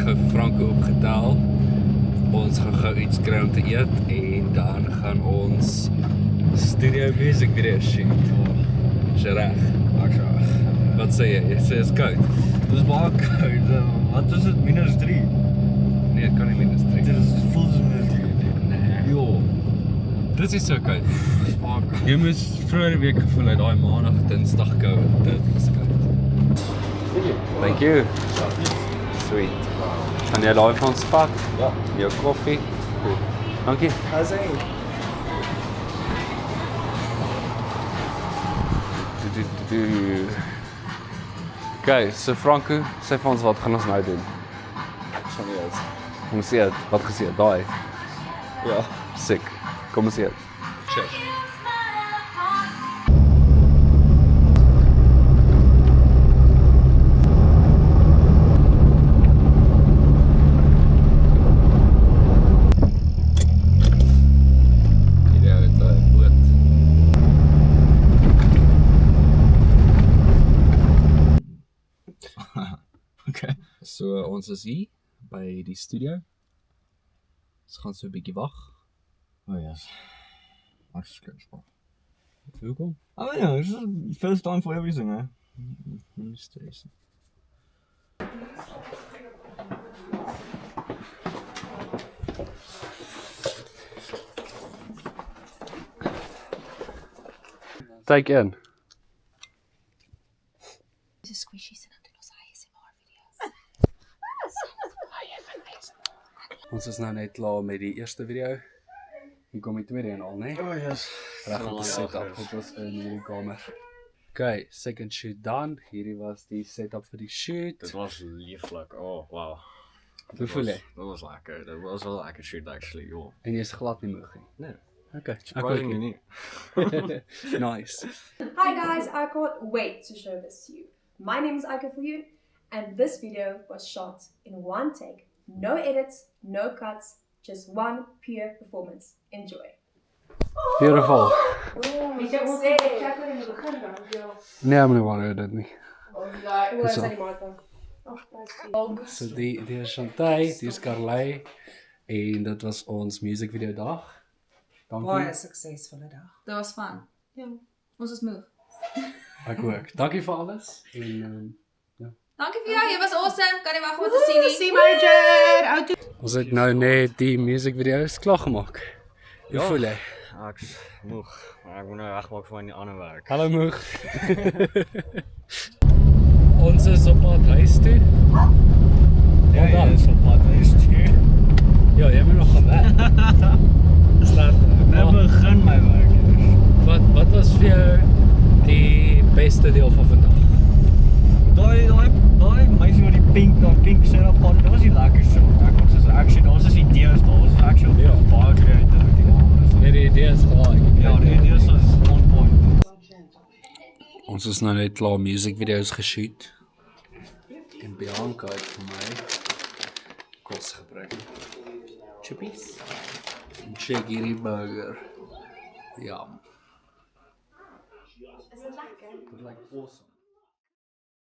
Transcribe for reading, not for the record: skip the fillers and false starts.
gou vir Franco opgetel. Ons gaan gou iets kry om te eet en dan gaan ons studio music video shoot. Is jy reg? Ek sê. Wat sê jy? Jy sê is koud. Dis baie koud. Wat is dit? -3? Nee, dit kan nie -3. Dit voel soos -3. Nee. Jo. Dit is so koud. Dis baie koud. Jy moes vroeër week gevoel het daai maandag, Dinsdag koud. Dit was koud. Thank you. Sweet. Kan jy daai van ons vat? Ja. Jou koffie? Goed. Dankie. Asai. Okay, so Franco, sê vir ons wat gaan ons nou doen? Gaan nie uit. Ons eet, wat gesê, daai. Ja. Sick. Kom ons eet. Cheers. Okay. So ons is hier by die studio. Ons gaan so 'n bietjie wag. Oh yes. Ek skryf maar. Hoekom? I don't know, it's the first time for everything, eh? Stress. Take in. Diese squishies sind natuurlijk onze ASMR-video's. Ons is nou net klaar met die eerste video. Hier kom die tweede een al, né? Oh yes. Reg om te setup. Dit was in hierdie kamer. Okay, second shoot done. Hierdie was die setup vir die shoot. Dit was lieflik. Oh, wow. Hoe voel jy? Dat was lekker. Dat was wel lekker shoot actually, joh. En jy is glad nie moeg nie. Nee. Okay. Surprisingly niet. Nice. Hi guys, I can't wait to show this to you. My name is Aika Fayoun, and this video was shot in one take. No edits, no cuts, just one pure performance. Enjoy. Beautiful. Weet jy ons sê ek check in die begin dan jou. Nee, ek moet nie worry dit nie. Ja, hoe is Zo. dit maar dan? Ag, So die is Chantay, die is Carlay en dit was ons music video dag. Baie Dankie. suksesvolle dag. Dat was fun. Ja, ons is moe. Ek ook. Dankie vir alles en Dankie vir jou, jy was awesome. Kan nie wag om te sien nie. See Major, out to ons het nou net die music video's klaar gemaak. Hoe Ja. voel jy? Ek's moeg. Maar ek moet nou regmaak van die ander werk. Hallo moeg. Ons is op pad huis toe. Ja, dan. jy is op pad huis toe. Ja, jy moet nog gaan werk. Start. Nou begin my werk. Wat was vir jou die beste deel van vandag? Daai meisie wat die pink setup gehad het, dit was die lekkerste. Ek kon soos actually, daar was idees, daar was actually Ja. baie creativity. Nee, die idee is gelaai. Ja, die idees was on point. Ons is nou net klaar music video's geshoot. En Bianca het vir my kos gebring. Chippies. En check hierdie burger. Ja. is dit lekker? Dit lyk awesome.